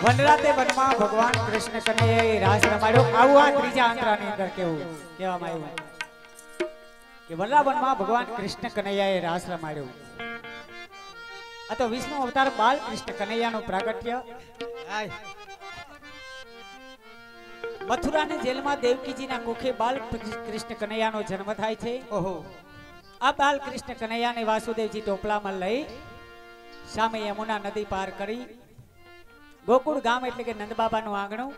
વનરાતે વનમાં ભગવાન કૃષ્ણ કનૈયાએ રાસ રમાડ્યો. આવું આ ત્રીજા અંતરાની અંદર કહેવામાં આવ્યું કે વનરાવનમાં ભગવાન કૃષ્ણ કનૈયાએ રાસ રમાડ્યો. આ તો વિષ્ણુ અવતાર બાલ કૃષ્ણ કનૈયાનું પ્રાગટ્ય. મથુરાની જેલમાં દેવકીજીના કુખે બાલ કૃષ્ણ કનૈયાનો જન્મ થાય છે. ઓહો. આ બાલ કૃષ્ણ કનૈયાને વાસુદેવજી ટોપલામાં લઈ સામે યમુના નદી પાર કરી ગોકુળ ગામ એટલે કે નંદબાબાનું આંગણું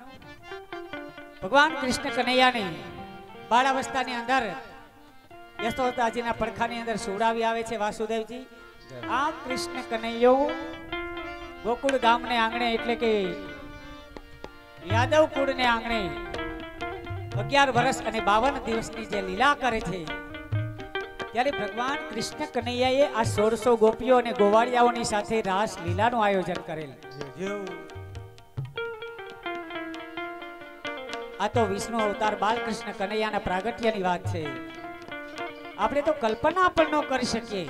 ભગવાન કૃષ્ણ કનૈયાની બાળાવસ્થાની અંદર યશોદાજીના પડખાની અંદર સુવડાવી આવે છે વાસુદેવજી. આ કૃષ્ણ કનૈયો ગોકુળ ગામને આંગણે એટલે કે યાદવ કુળને આંગણે 11 વર્ષ અને 52 દિવસની જે લીલા કરે છે ત્યારે ભગવાન કૃષ્ણ કનૈયાએ આ 1600 ગોપીઓ અને ગોવાળિયાઓની સાથે રાસ લીલાનું આયોજન કરેલ. આ તો વિષ્ણુ અવતાર બાલકૃષ્ણ કનૈયાના પ્રાગટ્યની વાત છે. આપણે તો કલ્પના પણ ન કરી શકીએ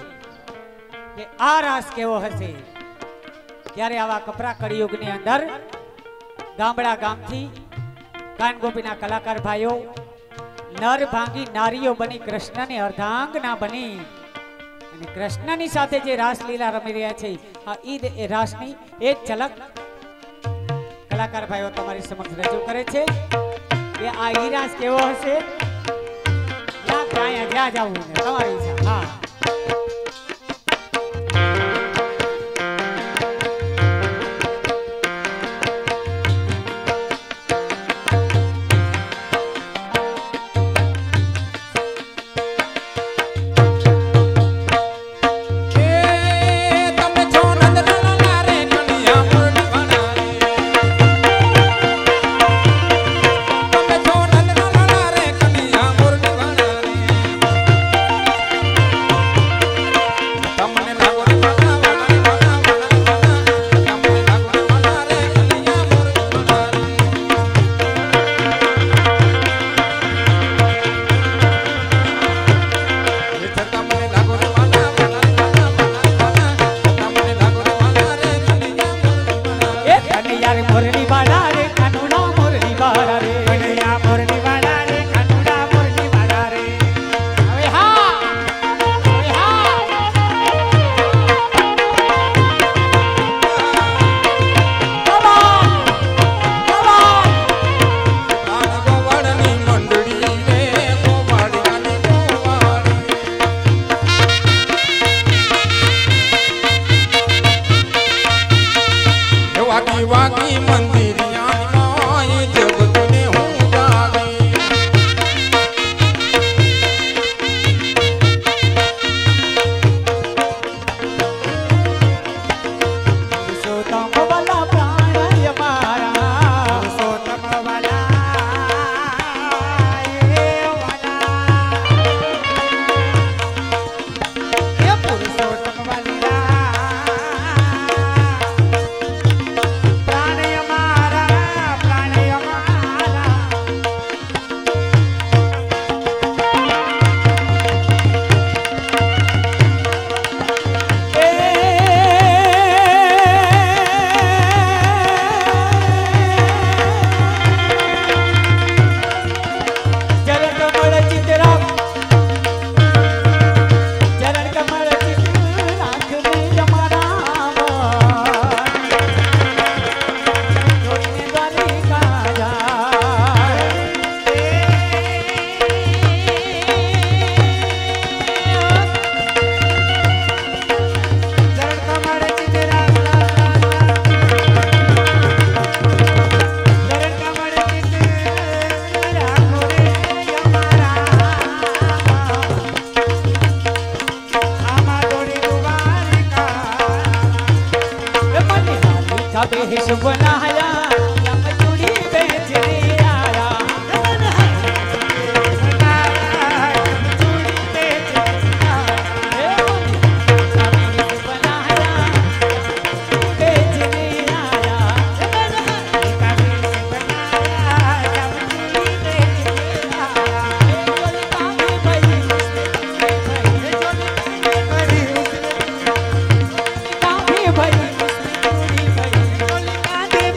કે આ રાસ કેવો હશે. ત્યારે આવા કપરા કળિયુગની અંદર ગામડા ગામથી કાન ગોપીના કલાકાર ભાઈઓ નર ભાંગી નારીઓ બની કૃષ્ણની અર્ધાંગના બની અને કૃષ્ણની સાથે જે રાસલીલા રમી રહ્યા છે આ ઈદ એ રાસની એક ઝલક કલાકાર ભાઈઓ તમારી સમક્ષ રજૂ કરે છે કે આ ઈ રાસ કેવો હશે. જ્યાં જવું તમારી ઈચ્છા. હા.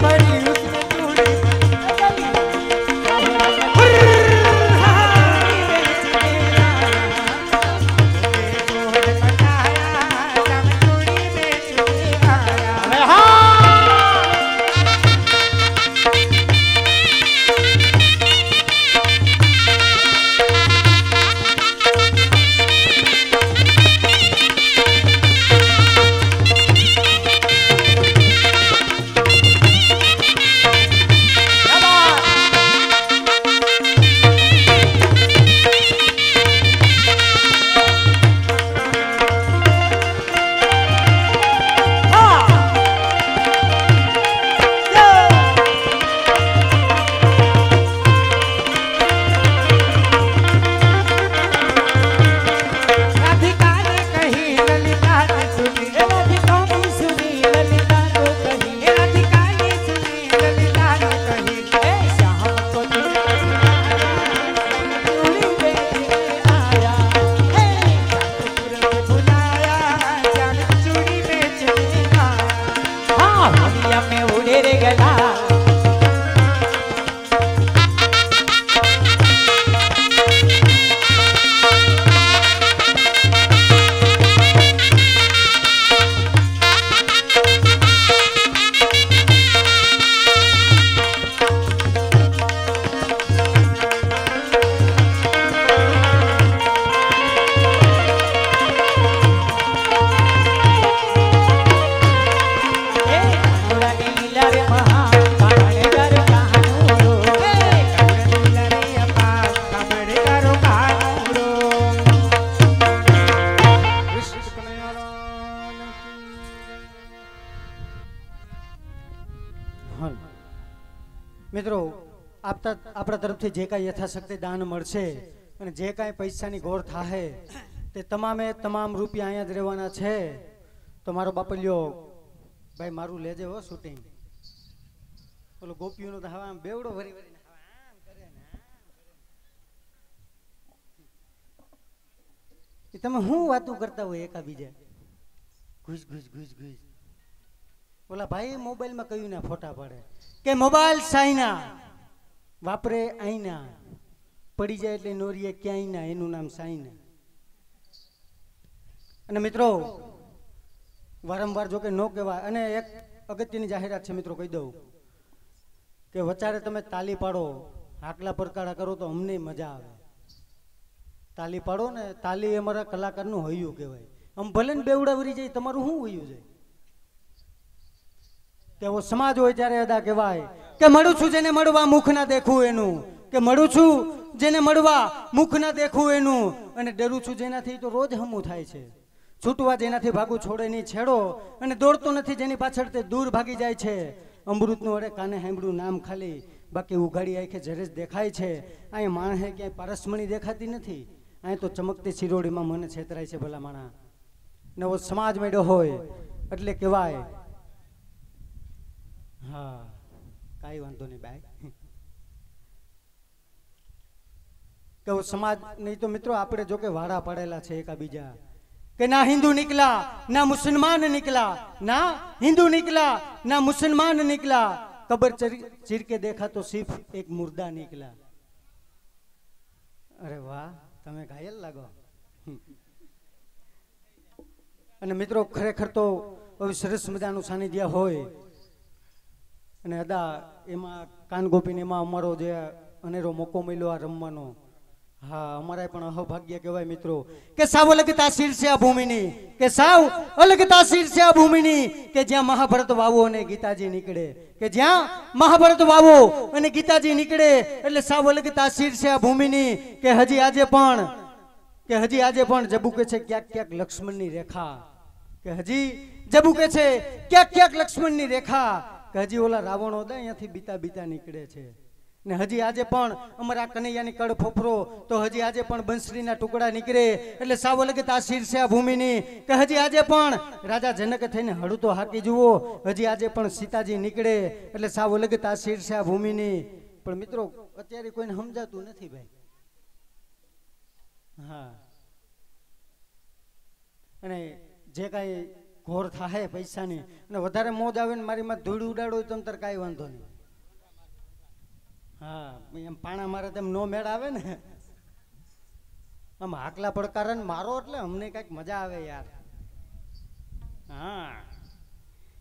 Bye. મિત્રો આપણા તરફથી જે કાંઈ યથાશક્તિ દાન મળશે અને જે કાંઈ પૈસાની ગોળ થાહે તે તમામે તમામ રૂપિયા અહીંયા જ રહેવાના છે. તો મારો બાપલ્યો ભાઈ મારું લેજે હો શૂટિંગ. ઓલો ગોપીઓનો તો હવા બેવડો વરી વરીને આમ કરે ને એ તમે શું વાતું કરતા હોય એકાબીજા ઘુસ ઘુસ ઘુસ ઘુસ. ઓલા ભાઈ મોબાઈલમાં કયું ના ફોટા પાડે કે મોબાઈલ સાઈના વાપરે આઈના પડી જાય એટલે નોરીએ ક્યાંય ના એનું નામ સાઈના. અને મિત્રો વારંવાર જો કે ન કહેવાય. અને એક અગત્યની જાહેરાત છે મિત્રો, કહી દઉં કે વચારે તમે તાલી પાડો હાકલા પરકાળા કરો તો અમને મજા આવે. તાલી પાડો ને, તાલી અમારા કલાકારનું હૈયું કહેવાય. આમ ભલે ને બેવડા વરી જાય તમારું શું હૈયું જાય. તેવો સમાજ હોય ત્યારે અદા કહેવાય કે મળું છું જેને મળવા મુખ ના દેખું એનું, કે મળું છું જેને મળવા મુખ ના દેખું એનું, અને ડરું છું જેનાથી તો રોજ હમું થાય છે. છૂટવા જેનાથી ભાગું છોડે નહીં છેડો, અને દોડતો નથી જેની પાછળ તે દૂર ભાગી જાય છે. અમૃતનું અરે કાને સાંભળ્યું નામ ખાલી, બાકી ઉઘાડી આંખે જરેજ દેખાય છે. અહીંયા માણસે ક્યાંય પારસમણી દેખાતી નથી, અહીં તો ચમકતી શિરોડીમાં મને છેતરાય છે ભલા માણા. નવો સમાજ મેળ્યો હોય એટલે કહેવાય. હા કાંઈ વાંધો નહીં બાય. કેવો સમાજ નહીં તો મિત્રો આપણે જો કે વાડા પડેલા છે એકાબીજા કે ના હિન્દુ निकला ना मुसलमान निकला, ना हिंदू निकला ना मुसलमान निकला, कब्र चीर के देखा तो सिर्फ एक मुर्दा निकला. अरे वाह તમે ઘાયલ લાગો. અને મિત્રો ખરેખર તો સરસ મજાનું સાનિધ્ય હોય અને અદા એમાં કાનગોપીને એમાં અમારો જે અનેરો મોકો મળ્યો આ રમવાનો. હા અમારા પણ અહોભાગ્ય કહેવાય મિત્રો કે સાવ અલગ તાસીર છે આ ભૂમિની, કે સાવ અલગ તાસીર છે આ ભૂમિની, કે જ્યાં મહાભારત વાવો અને ગીતાજી નીકળે, કે જ્યાં મહાભારત વાવો અને ગીતાજી નીકળે એટલે સાવ અલગ તાસીર છે આ ભૂમિની. કે હજી આજે પણ જબુકે છે ક્યાંક ક્યાંક લક્ષ્મણની રેખા, કે હજી જબુકે છે ક્યાંક ક્યાંક લક્ષ્મણની રેખા, કે હજી ઓલા રાવણો હતા અહીંયાથી બીતા બીતા નીકળે છે. ને હજી આજે પણ અમારા કનૈયાની કડ ફોફરો તો હજી આજે પણ બંસરીના ટુકડા નીકળે એટલે સાવ અલગ તાસીર છે આ ભૂમિની. કે હજી આજે પણ રાજા જનક થઈને હળું તો હાકી જુઓ, હજી આજે પણ સીતાજી નીકળે એટલે સાવ અલગ તાસીર છે આ ભૂમિની. પણ મિત્રો અત્યારે કોઈને સમજાતું નથી ભાઈ. હા અને જે કાંઈ ઘોર થાય પૈસાની અને વધારે મોજ આવે ને મારી માં ધૂળ ઉડાડો તો તાર કાંઈ વાંધો નહીં. હા એમ પાણા મારે તેમ નો મેળ આવે ને, આમ હાકલા પડકારે મારો એટલે અમને કઈક મજા આવે યાર. हाँ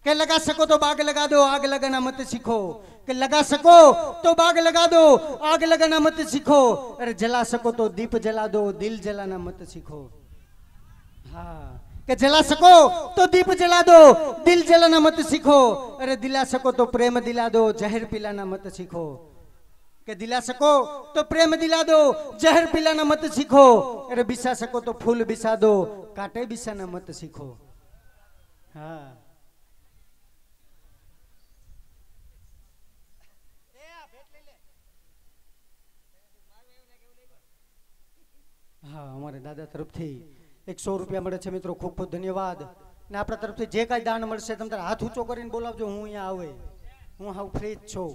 કે लगा सको तो बाग लगा दो आग लगाना मत सीखो, कि लगा सको तो बाग लगा दो आग लगाना मत सीखो, अरे जला सको तो दीप जला दो दिल जलाना मत सीखो. हाँ कि जला सको तो दीप जला दो दिल जलाना मत सीखो, अरे दिला सको तो प्रेम दिला दो जहर पिलाना मत सीखो. कि दिला सको तो प्रेम दिला दो जहर पिलाना मत सीखो, अरे बिसा सको तो फूल बिसा दो कांटे बिसाना मत सीखो. हाँ हाँ हमारे दादा तरफથી 100 રૂપિયા મળે છે મિત્રો, ખૂબ ખૂબ ધન્યવાદ. ને આપણા તરફથી જે કાંઈ દાન મળશે તમે હાથ ઊંચો કરીને બોલાવજો, હું અહીંયા આવે, હું હાવ ફ્રી જ છું.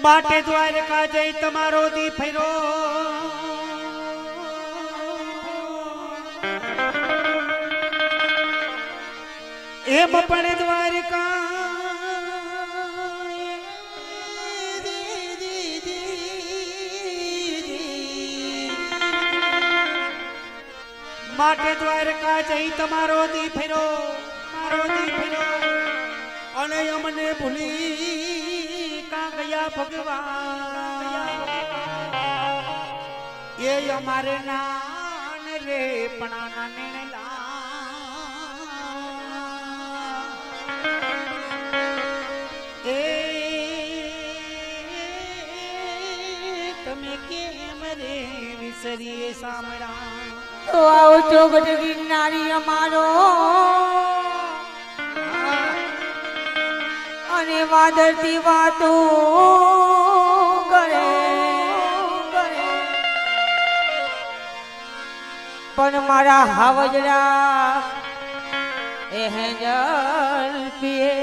માટે દ્વારકા જઈ તમારો દી ફેરો, એમ પણ દ્વારકા માટે દ્વારકા જઈ તમારો દી ફેરો, મારો દી ફેરો, અને અમને ભૂલી ગયા ભગવાન એ અમારે નાન રે પણાના નેણલા રે વિસરીએ સામડા તો આવો ચોગટ ગિરનારી અમારો અને વાદળથી વાતો કરે પણ મારા હાવજરા એ હેંજલ પીએ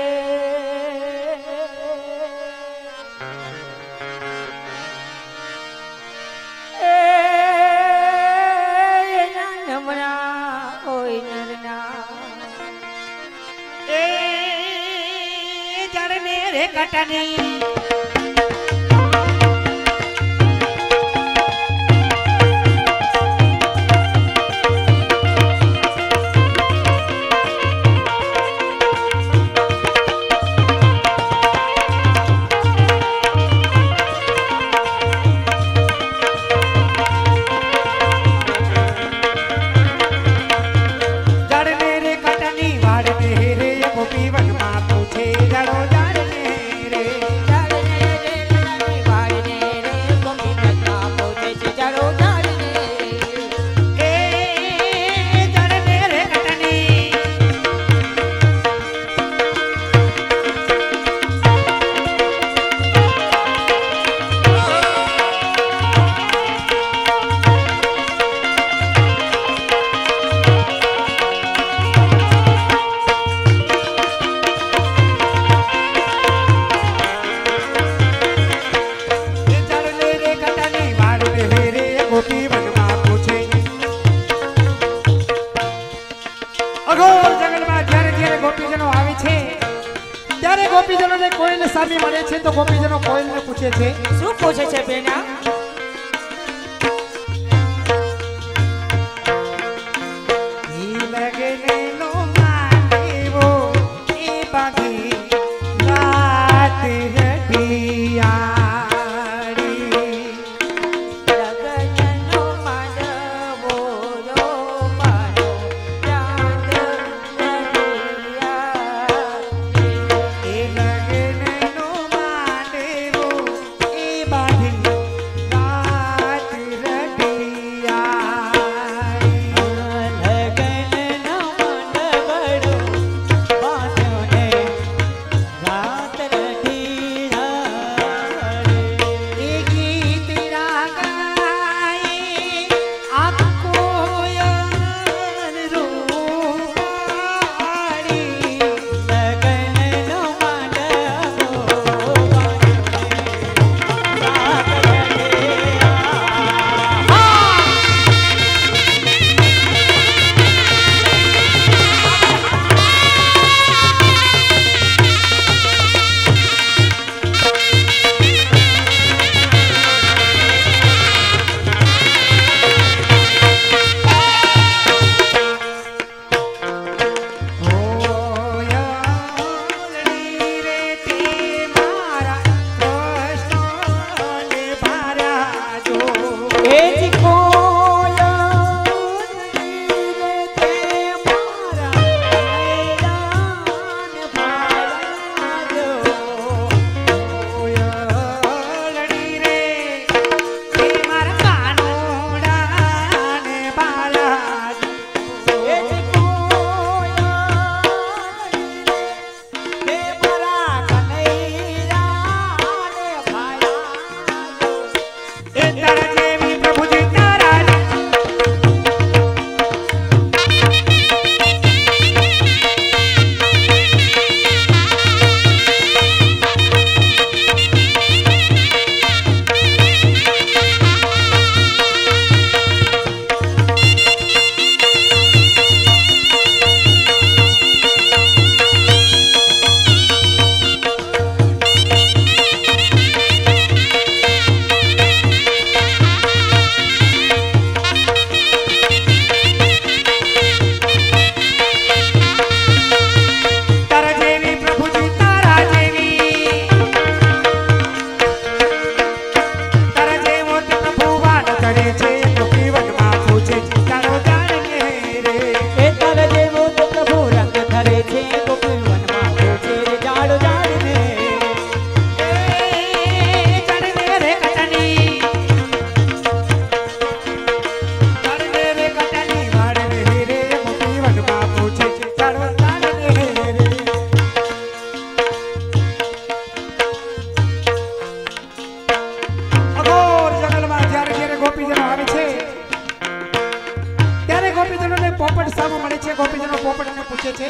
કટની ગોપીજનોને કોઈને સામી મળે છે તો ગોપીજનો કોઈને પૂછે છે શું પૂછે છે બેના ગોપીજનો પોપટને પૂછે છે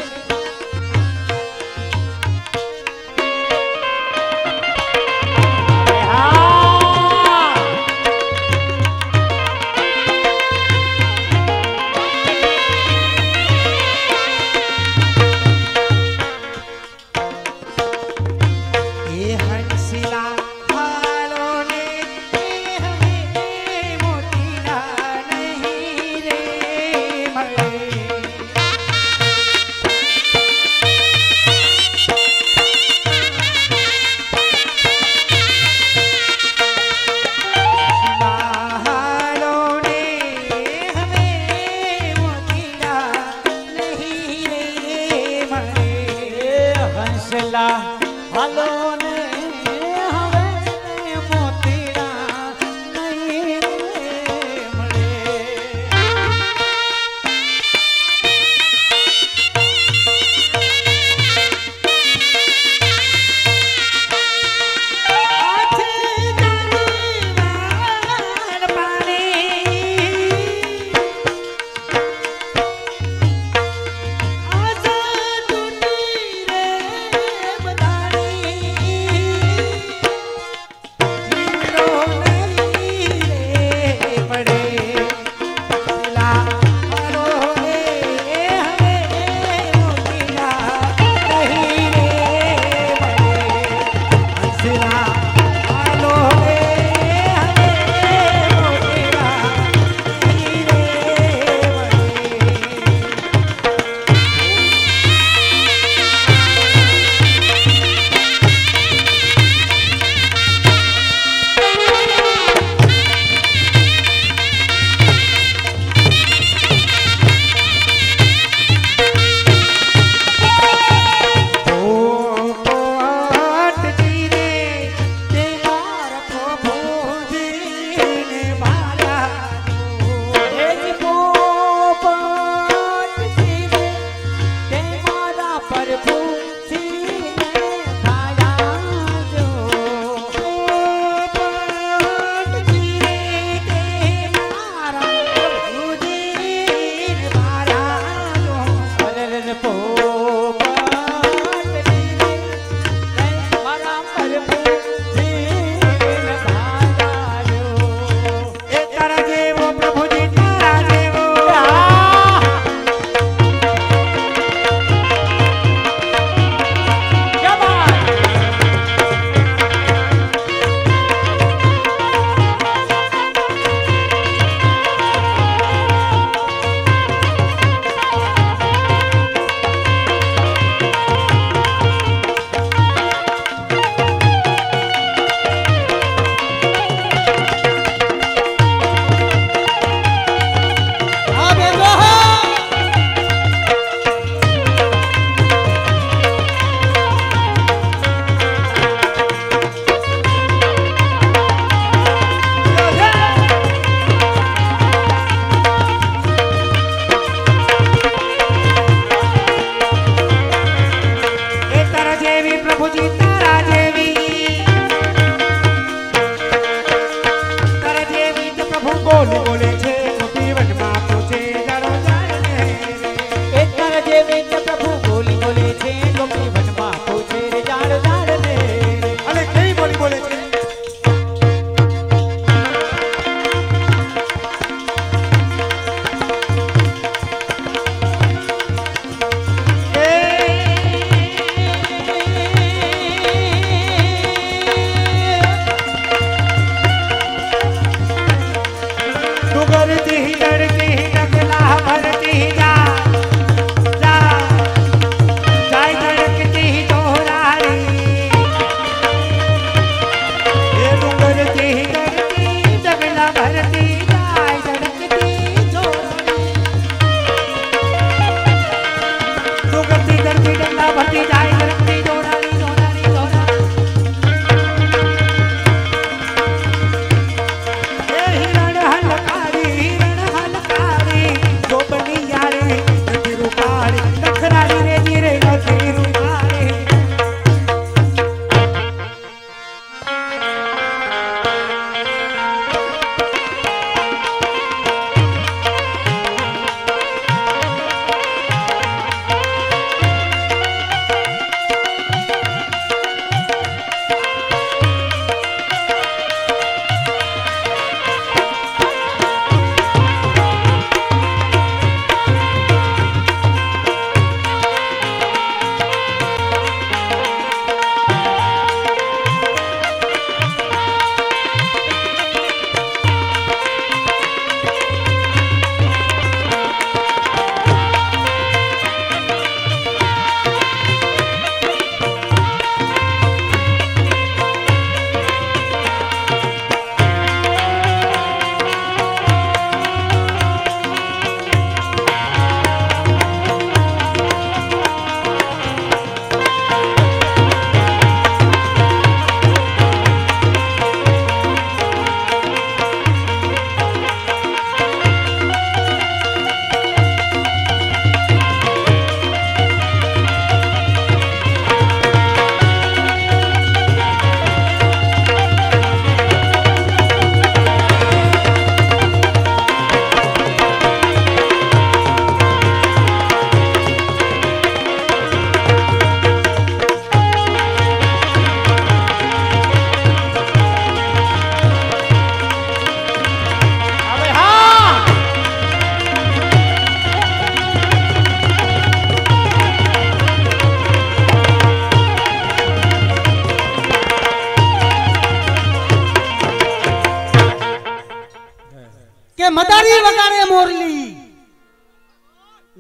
કે મદારી વગાડે મોરલી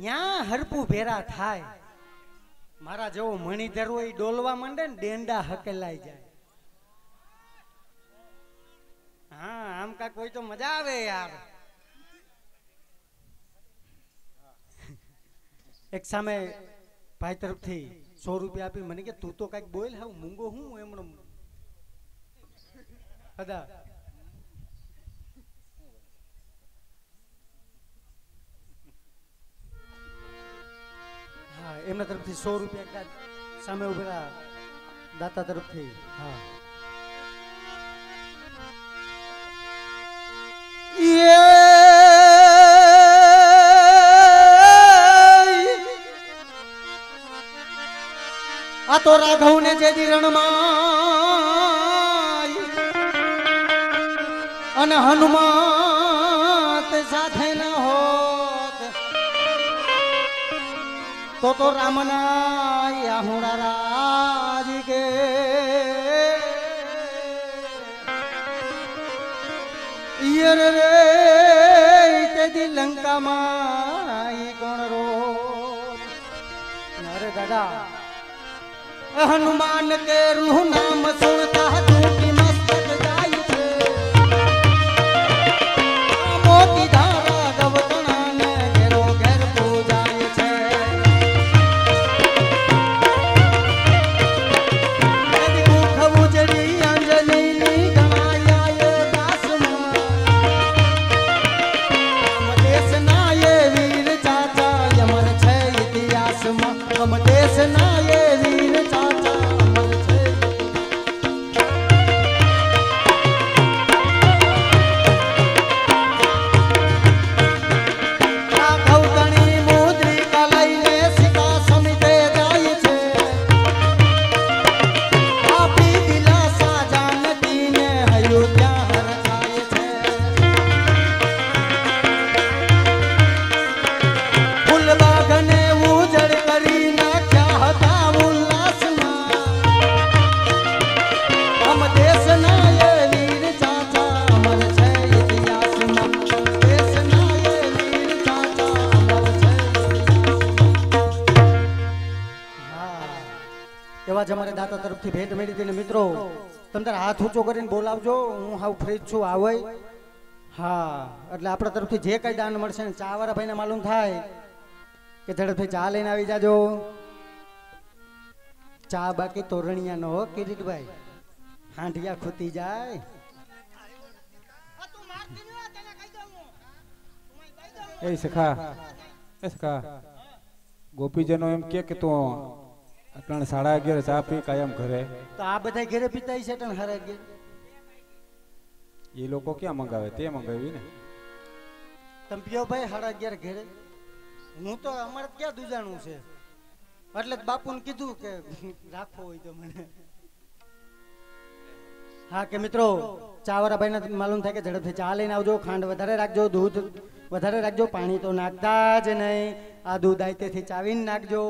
યા હરપુ ભેરા થાય. મારા જેવો મણીધર હોય ડોલવા માંડે ને ડેંડા હકેલાઈ જાય. હા આમ કાક કોઈ તો મજા આવે યાર. એક સામે ભાઈ તરફથી 100 રૂપિયા આપી મને કે તું તો કઈક બોલ હાવ મૂંગો હું એમનો અદા હા એમના તરફથી 100 રૂપિયા સામે ઉભેલા દાતા તરફથી. હા આ તો રાઘવ ને જે રણમાં અને હનુમાત સાથે ન હોત તો રામના યાહુડા રાજ કે યર રે તે લંકામાં કોણ રો. અરે દાદા हनुमान के रूह नाम सुनता झूठी मस्तक जाई छे. मोती धारा गवतणा ने घेरो घेर पूजाय छे. यदि मुख उजड़ी अंजलि ની ગણાય દાસમાં. हम देश ना ये वीर चाचा अमर छे इतिहासમાં. हम देश ना ये वीर चाचा अमर छे. રાઘવ ગણી મુદ્રિકા લઈને સીતા સમિતે જાય છે. આપી દિલાસા જાનકીને અયોધ્યા હરખાય છે. ફૂલબાગને ઉજળ કરી નાખ્યા હતા ઉલ્લાસમાં. હમ દેશના એ વીર ચાચા અમર છે ઇતિહાસમાં. દેશના એ વીર ચાચા અમર છે ઇતિહાસમાં. એવા જ અમારે દાતા તરફથી ભેટ મળી હતી ને મિત્રો તમે તાર હાથ ઊંચો કરીને બોલાવજો. હું હાવ ફ્રી છું આવે. હા એટલે આપણા તરફથી જે કઈ દાન મળશે ને ચા વાળા ભાઈને માલુમ થાય કે ઝડપથી ચા લઈને આવી જાજો. ચા બાકી તોરણિયા નો કિરીટભાઈ હાંડિયા ખૂતી જાય. એ સખા ગોપીજનો એમ કે તું અટણ 11:30 ચા પી કાયમ ઘરે. તો આ બધા ઘરે પીતા છે ટણ હારે ઘેર. એ લોકો ક્યાં મંગાવે તે મંગાવી ને. તમે પીઓ ભાઈ 11:30 ઘરે. હું તો અમારે ક્યાં દુજાણું છે એટલે બાપુને કીધું કે રાખો હોય તો મને. હા કે મિત્રો ચા વાળા ભાઈને માલુમ થાય કે ઝડપથી ચા લઈને આવજો. ખાંડ વધારે રાખજો, દૂધ વધારે રાખજો, પાણી તો નાખતા જ નહીં. આ દૂધ આયતેથી ચાવીને નાખજો.